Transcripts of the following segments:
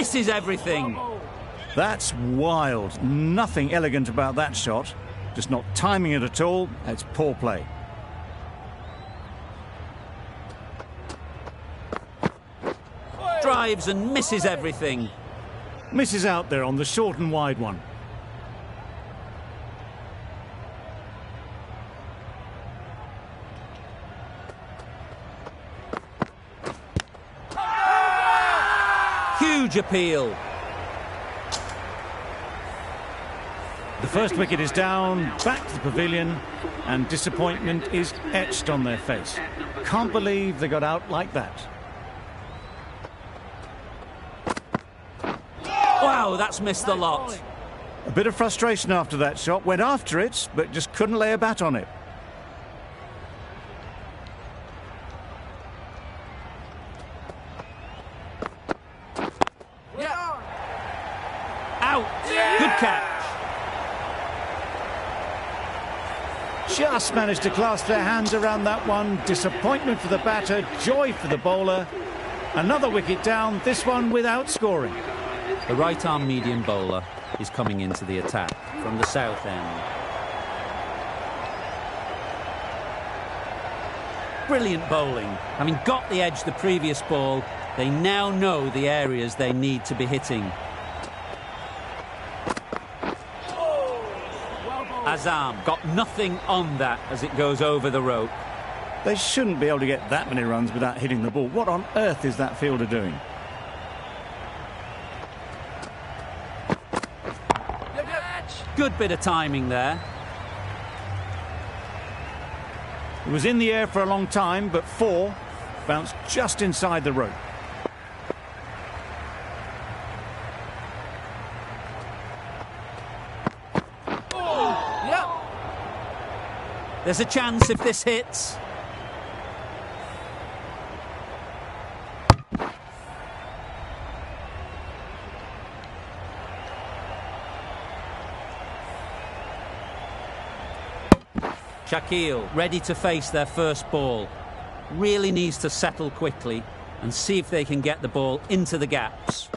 misses everything. That's wild. Nothing elegant about that shot. Just not timing it at all. It's poor play. Drives and misses everything. Misses out there on the short and wide one. Huge appeal. The first wicket is down, back to the pavilion, and disappointment is etched on their face. Can't believe they got out like that. Wow, that's missed the lot. A bit of frustration after that shot. Went after it, but just couldn't lay a bat on it. Out. Good catch. Just managed to clasp their hands around that one. Disappointment for the batter, joy for the bowler. Another wicket down, this one without scoring. The right-arm medium bowler is coming into the attack from the south end. Brilliant bowling. Having got the edge the previous ball, they now know the areas they need to be hitting. Azam got nothing on that as it goes over the rope. They shouldn't be able to get that many runs without hitting the ball. What on earth is that fielder doing? Good bit of timing there. It was in the air for a long time, but four bounced just inside the rope. There's a chance if this hits. Shakil ready to face their first ball. Really needs to settle quickly and see if they can get the ball into the gaps.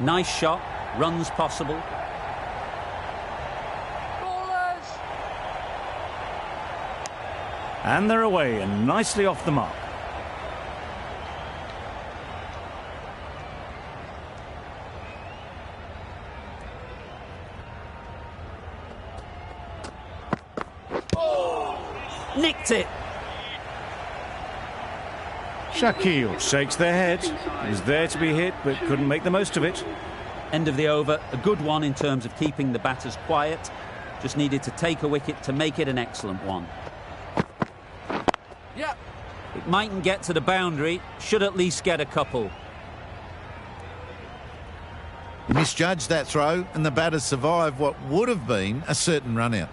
Nice shot, runs possible. And they're away and nicely off the mark. Nicked it. Shakil shakes their head. He was there to be hit, but couldn't make the most of it. End of the over, a good one in terms of keeping the batters quiet. Just needed to take a wicket to make it an excellent one. It mightn't get to the boundary, should at least get a couple. He misjudged that throw and the batters survived what would have been a certain run out.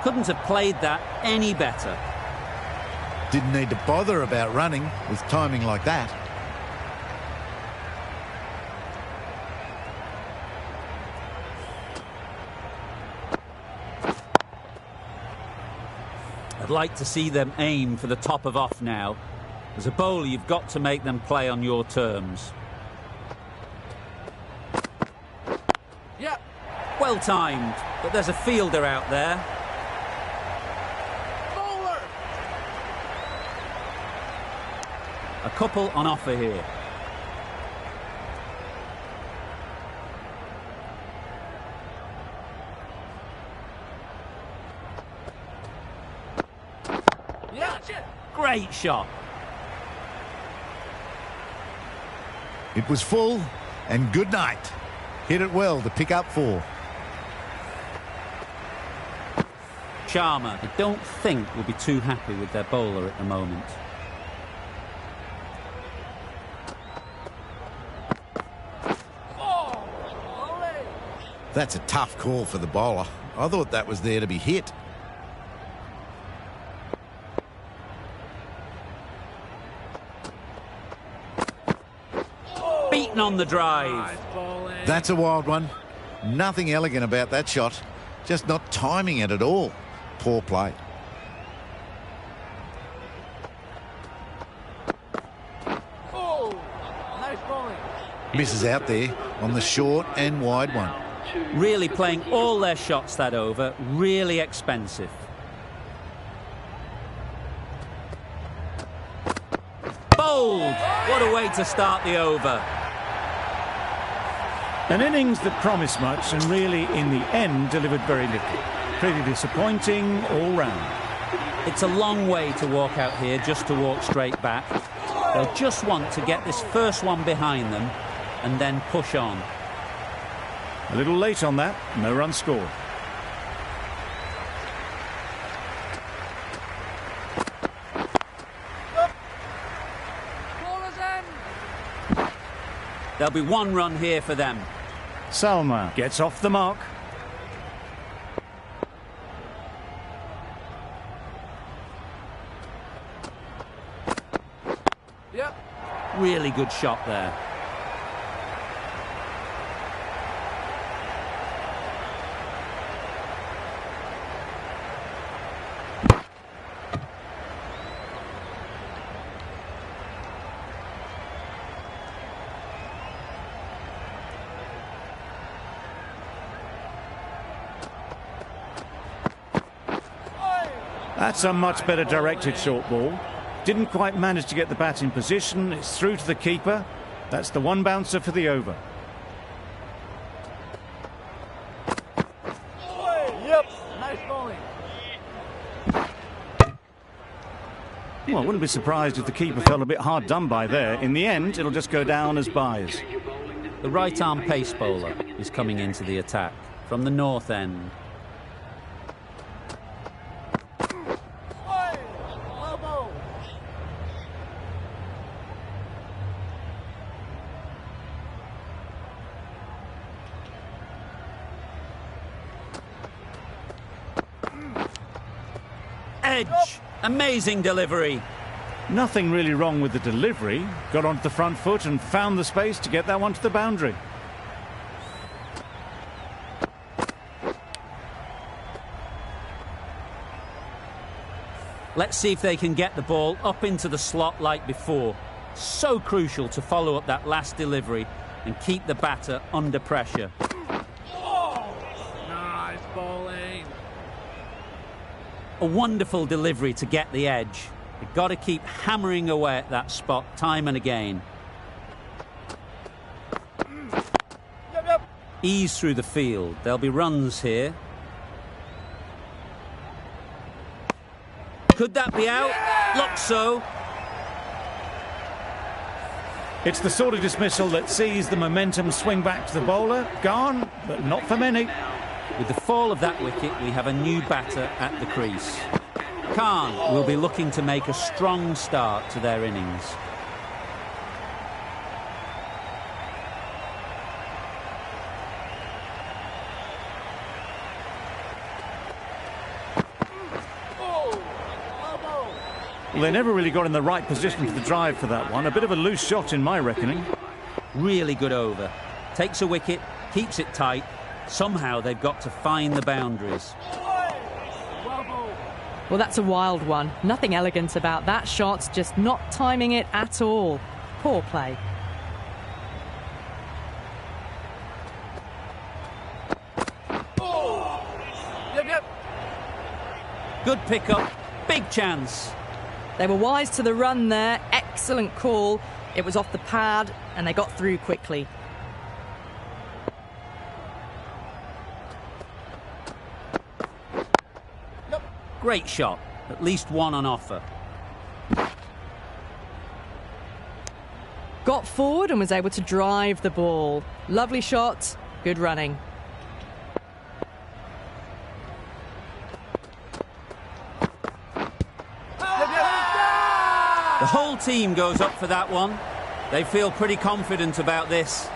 Couldn't have played that any better. Didn't need to bother about running with timing like that. I'd like to see them aim for the top of off now. As a bowler, you've got to make them play on your terms. Well timed, but there's a fielder out there. A couple on offer here. Great shot. It was full and good night. Hit it well to pick up four. Sharma, I don't think will be too happy with their bowler at the moment. That's a tough call for the bowler. I thought that was there to be hit. Beaten on the drive. That's a wild one. Nothing elegant about that shot. Just not timing it at all. Poor play. Misses out there on the short and wide one. Really playing all their shots that over. Really expensive. Bold! What a way to start the over. An innings that promised much and really, in the end, delivered very little. Pretty disappointing all round. It's a long way to walk out here just to walk straight back. They'll just want to get this first one behind them and then push on. A little late on that, no run scored. There'll be one run here for them. Salma gets off the mark. Really good shot there. That's a much better directed short ball. Didn't quite manage to get the bat in position. It's through to the keeper. That's the one bouncer for the over. Nice bowling. Well, I wouldn't be surprised if the keeper felt a bit hard done by there. In the end, it'll just go down as byes. The right-arm pace bowler is coming into the attack from the north end. Edge. Amazing delivery. Nothing really wrong with the delivery. Got onto the front foot and found the space to get that one to the boundary. Let's see if they can get the ball up into the slot like before. So crucial to follow up that last delivery and keep the batter under pressure. Nice bowling. A wonderful delivery to get the edge. They've got to keep hammering away at that spot time and again. Ease through the field. There'll be runs here. Could that be out? Looks so. It's the sort of dismissal that sees the momentum swing back to the bowler. Gone, but not for many. With the fall of that wicket, we have a new batter at the crease. Khan will be looking to make a strong start to their innings. Well, they never really got in the right position for the drive for that one. A bit of a loose shot in my reckoning. Really good over. Takes a wicket, keeps it tight. Somehow they've got to find the boundaries. Well, that's a wild one. Nothing elegant about that shot, just not timing it at all. Poor play. Good pickup, big chance. They were wise to the run there. Excellent call. It was off the pad and they got through quickly. Great shot. At least one on offer. Got forward and was able to drive the ball. Lovely shot. Good running. The whole team goes up for that one. They feel pretty confident about this.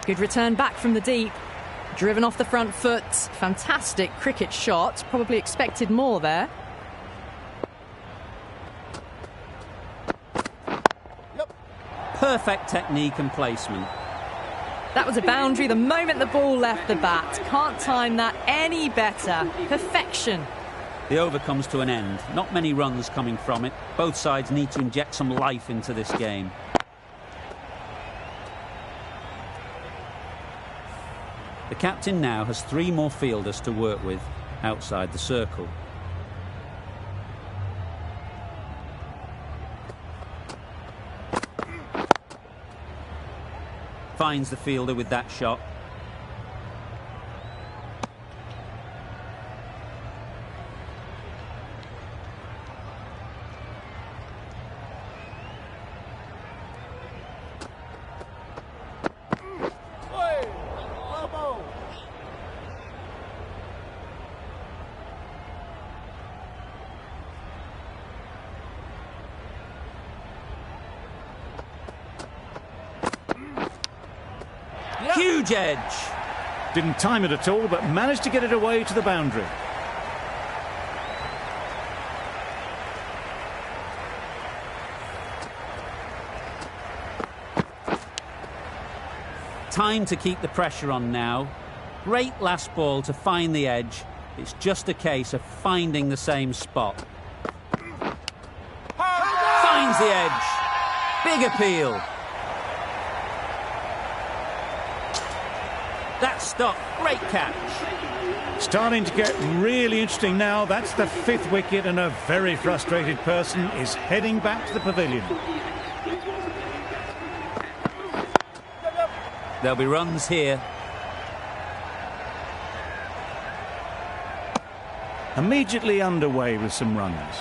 Good return back from the deep. Driven off the front foot. Fantastic cricket shot. Probably expected more there. Perfect technique and placement. That was a boundary the moment the ball left the bat. Can't time that any better. Perfection. The over comes to an end. Not many runs coming from it. Both sides need to inject some life into this game. The captain now has 3 more fielders to work with outside the circle. Finds the fielder with that shot. Huge edge. Didn't time it at all, but managed to get it away to the boundary. Time to keep the pressure on now. Great last ball to find the edge. It's just a case of finding the same spot. Finds the edge. Big appeal. That stop, great catch. Starting to get really interesting now. That's the 5th wicket, and a very frustrated person is heading back to the pavilion. There'll be runs here. Immediately underway with some runs.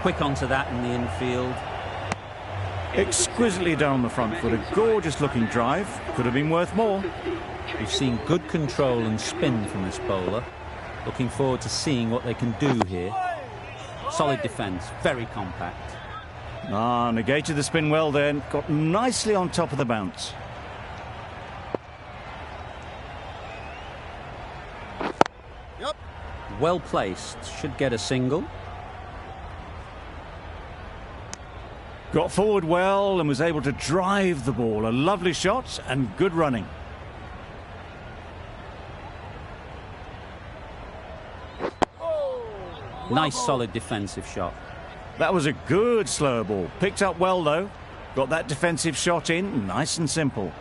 Quick onto that in the infield. Exquisitely down the front foot. A gorgeous looking drive. Could have been worth more. We've seen good control and spin from this bowler. Looking forward to seeing what they can do here. Solid defence, very compact. Negated the spin well then. Got nicely on top of the bounce. Well placed, should get a single. Got forward well and was able to drive the ball. A lovely shot and good running. Nice solid defensive shot. That was a good slower ball. Picked up well though. Got that defensive shot in, nice and simple.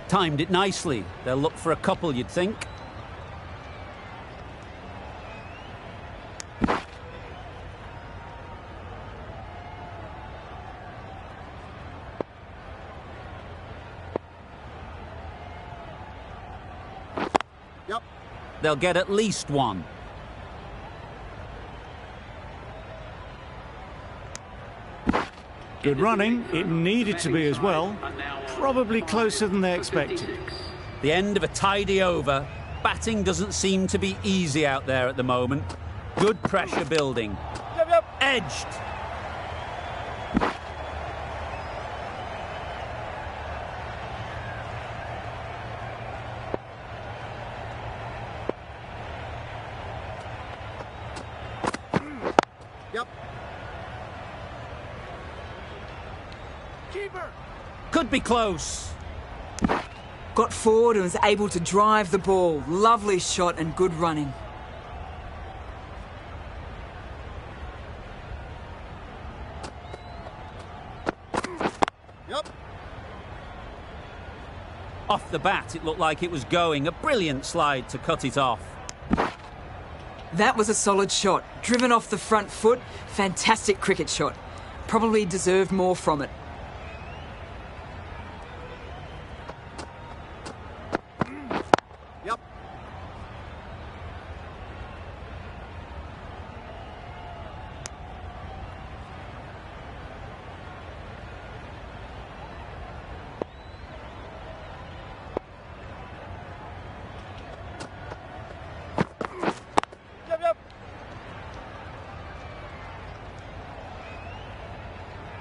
Timed it nicely. They'll look for a couple, you'd think. They'll get at least one. Good running. It needed to be as well. Probably closer than they expected. The end of a tidy over. Batting doesn't seem to be easy out there at the moment. Good pressure building. Edged. Could be close. Got forward and was able to drive the ball. Lovely shot and good running. Off the bat, it looked like it was going. A brilliant slide to cut it off. That was a solid shot. Driven off the front foot. Fantastic cricket shot. Probably deserved more from it.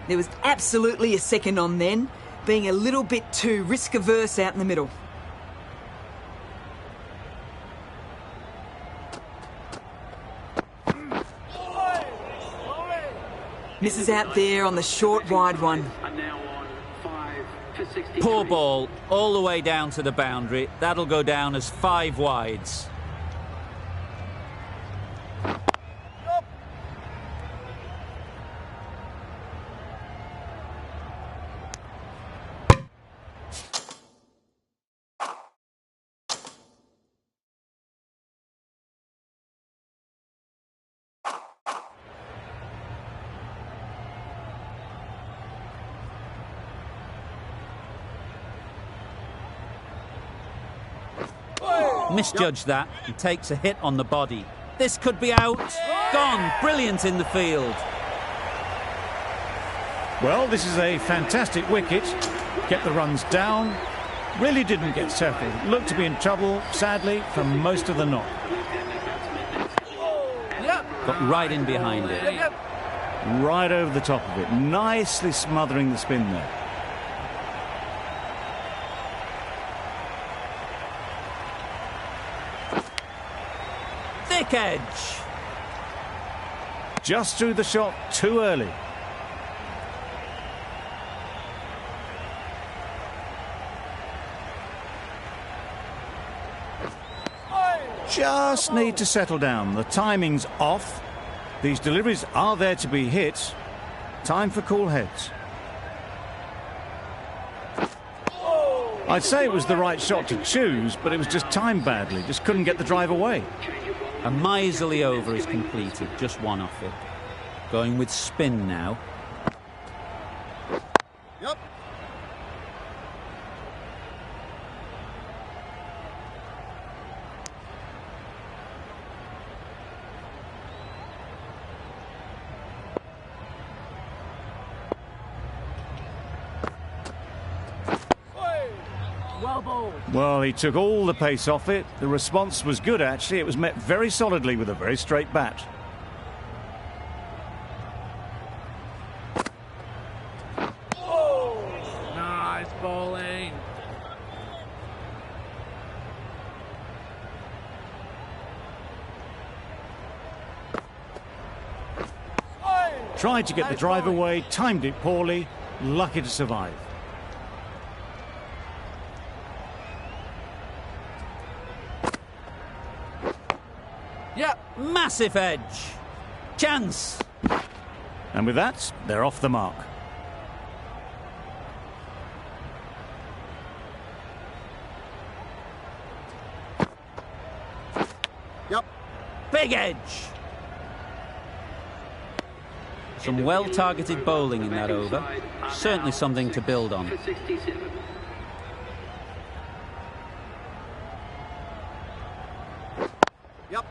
There was absolutely a second on then, being a little bit too risk-averse out in the middle. Misses out there on the short, wide one. Poor ball, all the way down to the boundary. That'll go down as 5 wides. Misjudged that and takes a hit on the body. This could be out. Gone. Brilliant in the field. Well, this is a fantastic wicket. Kept the runs down. Really didn't get settled. Looked to be in trouble, sadly, for most of the knock. Got right in behind it. Right over the top of it. Nicely smothering the spin there. Thick edge. Just threw the shot too early. Just need to settle down. The timing's off. These deliveries are there to be hit. Time for cool heads. I'd say it was the right shot to choose, but it was just timed badly. Just couldn't get the drive away. A miserly over is completed, just one off it. Going with spin now. Yep. Well bowled. Well, he took all the pace off it. The response was good, actually. It was met very solidly with a very straight bat. Nice bowling. Tried to get the drive away, timed it poorly, lucky to survive. Yep. Massive edge. Chance. And with that, they're off the mark. Yep. Big edge. Some well-targeted bowling in that over. Certainly something to build on. Yep.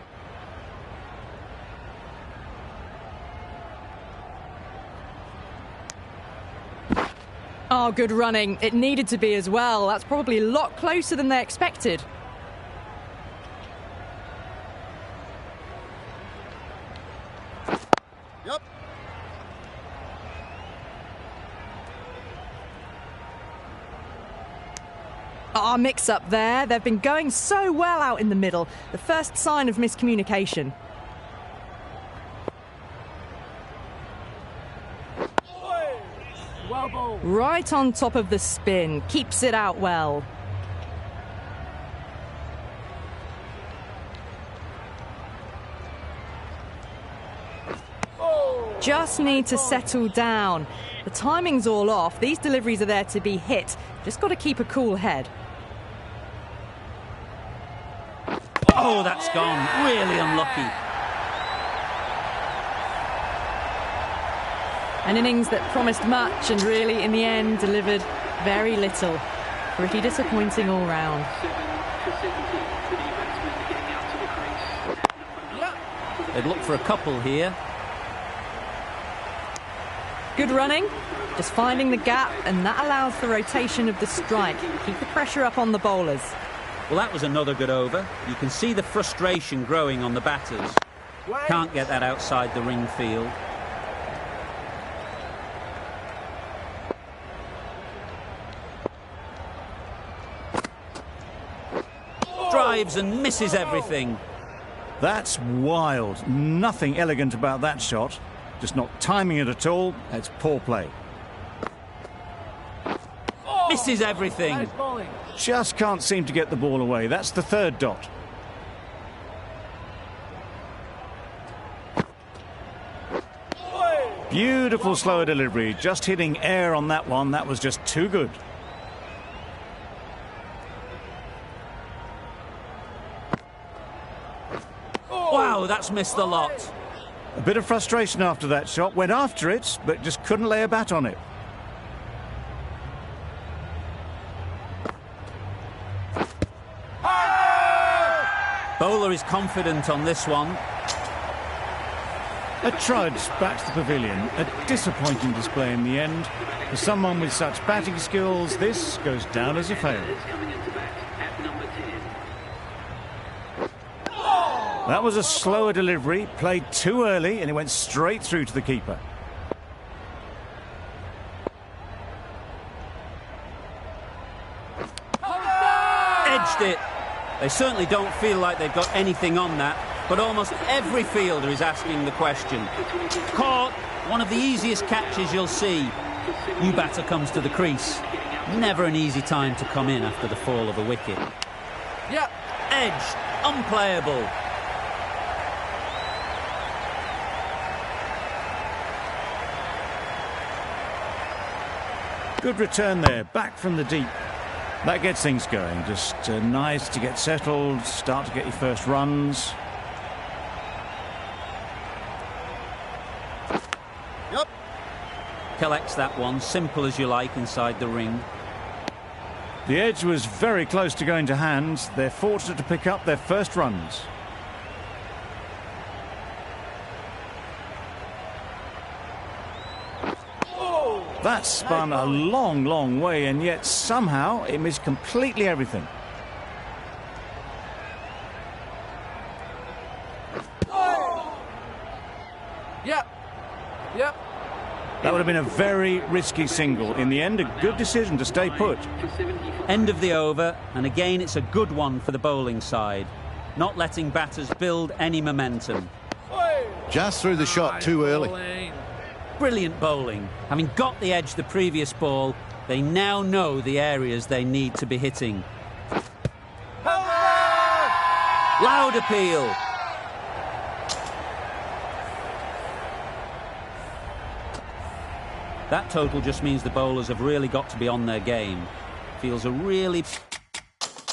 Oh, good running. It needed to be as well. That's probably a lot closer than they expected. Yep. Ah, mix-up there. They've been going so well out in the middle. The first sign of miscommunication. Well bowled. Right on top of the spin. Keeps it out well. Just need to settle down. The timing's all off. These deliveries are there to be hit. Just got to keep a cool head. Oh, that's gone. Really unlucky. An innings that promised much and really, in the end, delivered very little. Pretty disappointing all round. They'd look for a couple here. Good running, just finding the gap, and that allows the rotation of the strike. Keep the pressure up on the bowlers. Well, that was another good over. You can see the frustration growing on the batters. Can't get that outside the ring field. dives and misses everything. That's wild. Nothing elegant about that shot. Just not timing it at all. It's poor play. Misses everything. Nice bowling. Just can't seem to get the ball away. That's the third dot. Beautiful slower delivery. Just hitting air on that one. That was just too good. Wow, that's missed the lot. A bit of frustration after that shot. Went after it, but just couldn't lay a bat on it. Bowler is confident on this one. A trudge back to the pavilion. A disappointing display in the end. For someone with such batting skills, this goes down as a fail. That was a slower delivery, played too early, and it went straight through to the keeper. Edged it. They certainly don't feel like they've got anything on that, but almost every fielder is asking the question. Caught, one of the easiest catches you'll see. New batter comes to the crease. Never an easy time to come in after the fall of a wicket. Yep. Edged, unplayable. Good return there, back from the deep. That gets things going. Just nice to get settled, start to get your first runs. Yep. Collects that one, simple as you like, inside the ring. The edge was very close to going to hand. They're fortunate to pick up their first runs. That spun a long, long way, and yet somehow it missed completely everything. Yep. Yep. That would have been a very risky single. In the end, a good decision to stay put. End of the over, and again it's a good one for the bowling side. Not letting batters build any momentum. Just threw the shot too early. Bowling. Brilliant bowling. Having got the edge the previous ball, they now know the areas they need to be hitting. Loud appeal. That total just means the bowlers have really got to be on their game. Feels a really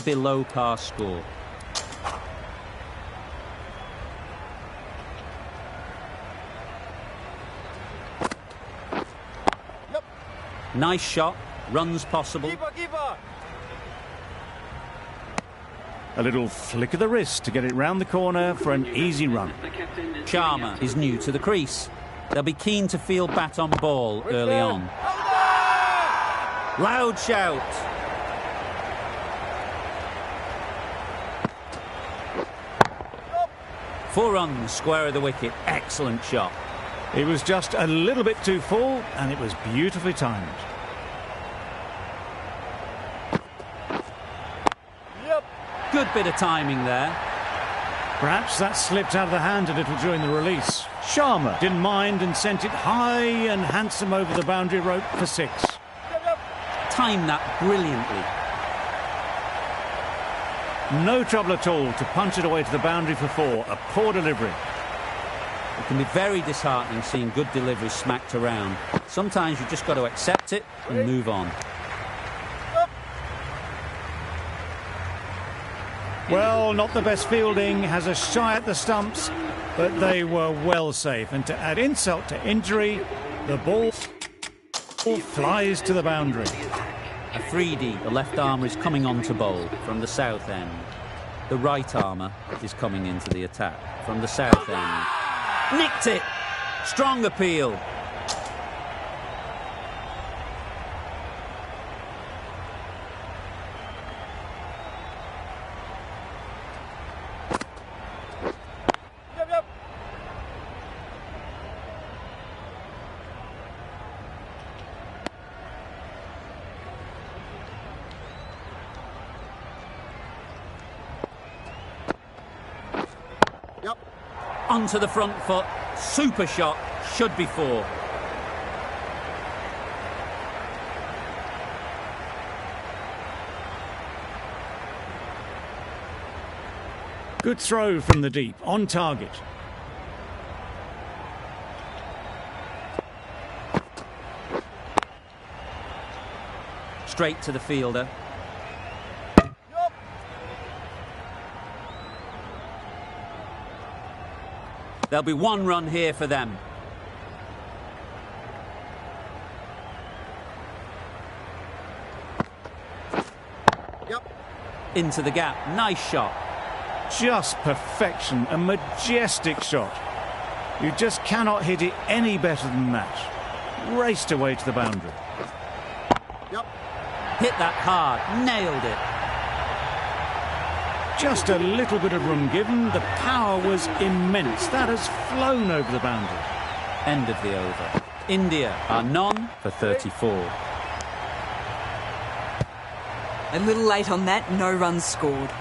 below par score. Nice shot, runs possible. Keeper. A little flick of the wrist to get it round the corner for an easy run. Sharma is new to the crease. They'll be keen to field bat on ball early on. Loud shout. Four runs, square of the wicket. Excellent shot. It was just a little bit too full, and it was beautifully timed. Good bit of timing there. Perhaps that slipped out of the hand a little during the release. Sharma didn't mind and sent it high and handsome over the boundary rope for 6. Timed that brilliantly. No trouble at all to punch it away to the boundary for 4. A poor delivery. It can be very disheartening seeing good deliveries smacked around. Sometimes you've just got to accept it and move on. Well, not the best fielding, has a shy at the stumps, but they were well safe. And to add insult to injury, the ball flies to the boundary. Afridi, the left armour, is coming on to bowl from the south end. The right armour is coming into the attack from the south end. Nicked it! Strong appeal. Yep. Onto the front foot. Super shot. Should be 4. Good throw from the deep, on target. Straight to the fielder. Yep. There'll be 1 run here for them. Yep. Into the gap. Nice shot. Just perfection, a majestic shot. You just cannot hit it any better than that. Raced away to the boundary. Yep. Hit that hard. Nailed it. Just a little bit of room given. The power was immense. That has flown over the boundary. End of the over. India are none for 34. A little late on that, no runs scored.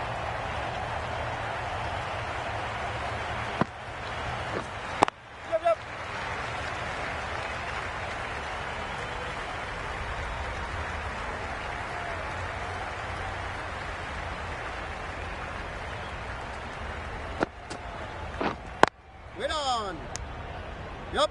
Yep. Yep. Wait on. Yep.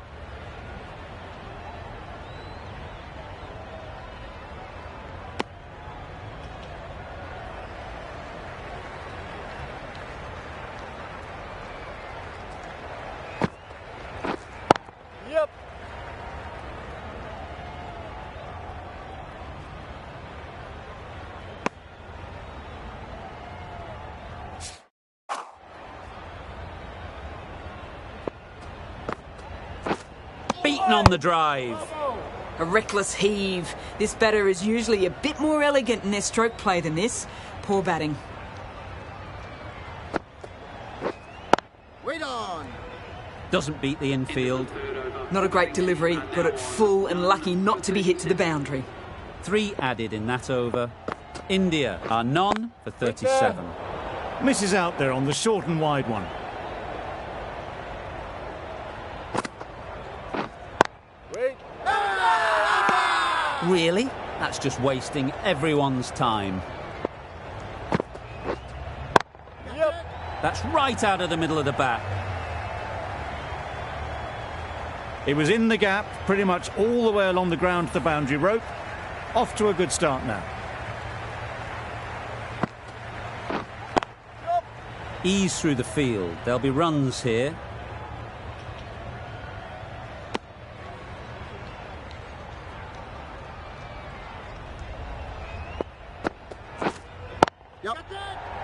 Yep. Beaten on the drive. A reckless heave. This batter is usually a bit more elegant in their stroke play than this. Poor batting. Wait on. Doesn't beat the infield. Not a great delivery. Got it full and lucky not to be hit to the boundary. 3 added in that over. India are none for 37. Misses out there on the short and wide one. Wait. Really? That's just wasting everyone's time. Yep. That's right out of the middle of the bat. It was in the gap, pretty much all the way along the ground to the boundary rope. Off to a good start now. Ease through the field. There'll be runs here. Yep.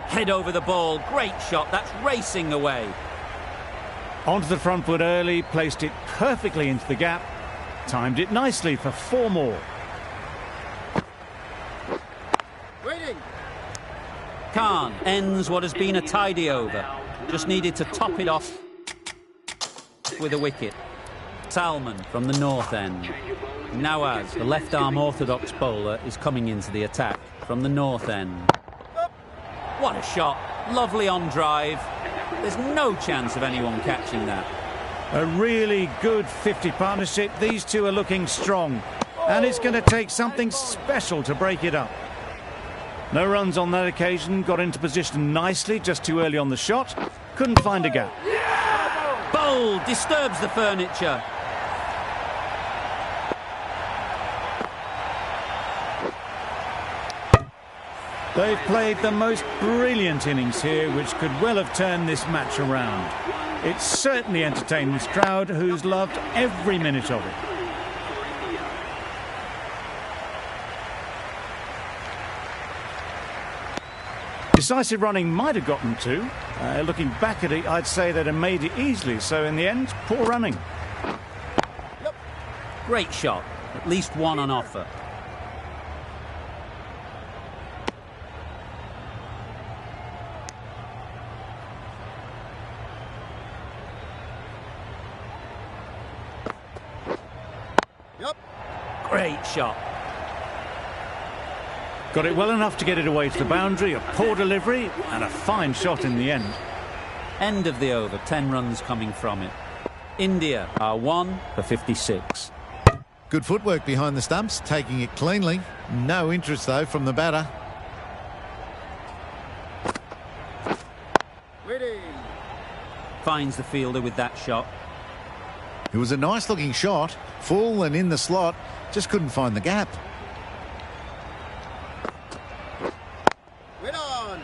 Head over the ball. Great shot. That's racing away. Onto the front foot early, placed it perfectly into the gap. Timed it nicely for 4 more. Waiting. Khan ends what has been a tidy over. Just needed to top it off with a wicket. Salman from the north end. Nawaz, the left-arm orthodox bowler, is coming into the attack from the north end. What a shot. Lovely on drive. There's no chance of anyone catching that. A really good 50 partnership. These two are looking strong. And it's going to take something special to break it up. No runs on that occasion. Got into position nicely, just too early on the shot. Couldn't find a gap. Bowl disturbs the furniture. They've played the most brilliant innings here, which could well have turned this match around. It certainly entertained this crowd, who's loved every minute of it. Decisive running might have gotten 2. Looking back at it, I'd say they'd have made it easily. So in the end, poor running. Great shot. At least 1 on offer. Yep. Great shot. Got it well enough to get it away to the boundary. A poor delivery and a fine shot in the end. End of the over, 10 runs coming from it. India are 1 for 56. Good footwork behind the stumps, taking it cleanly. No interest, though, from the batter. Waiting. Finds the fielder with that shot. It was a nice-looking shot, full and in the slot, just couldn't find the gap. Wait on.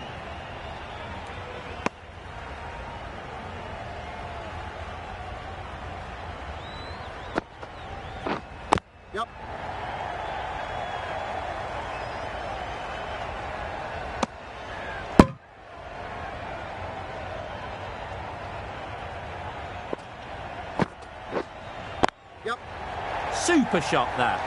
Yep. Yep. Super shot that.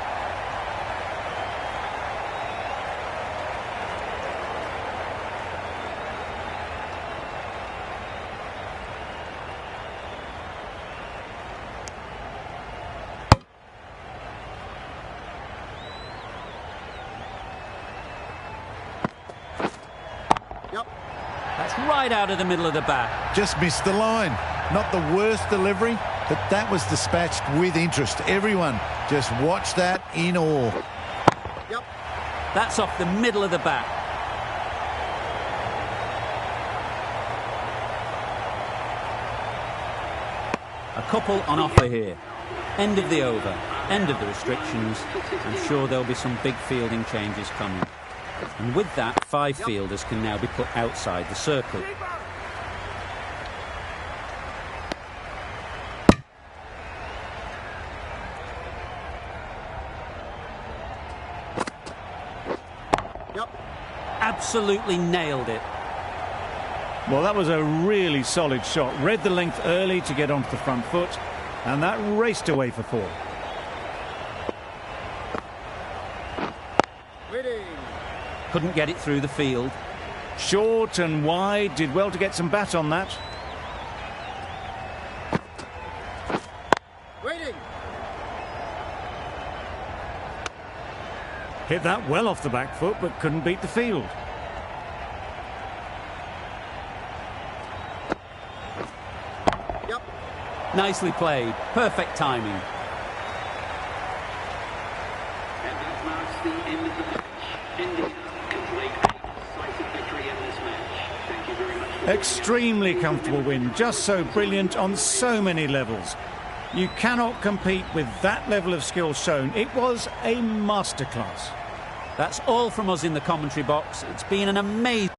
Yep. That's right out of the middle of the bat. Just missed the line. Not the worst delivery, but that was dispatched with interest. Everyone just watched that in awe. Yep. That's off the middle of the bat. A couple on offer here. End of the over, end of the restrictions. I'm sure there'll be some big fielding changes coming. And with that, 5 fielders can now be put outside the circle. Yep. Absolutely nailed it. Well, that was a really solid shot. Read the length early to get onto the front foot, and that raced away for 4. Waiting. Couldn't get it through the field. Short and wide, did well to get some bat on that. Waiting. Hit that well off the back foot, but couldn't beat the field. Yep. Nicely played. Perfect timing. And that marks the end of the match. India can play a decisive victory in this match. Thank you very much. Extremely comfortable win, just so brilliant on so many levels. You cannot compete with that level of skill shown. It was a masterclass. That's all from us in the commentary box. It's been an amazing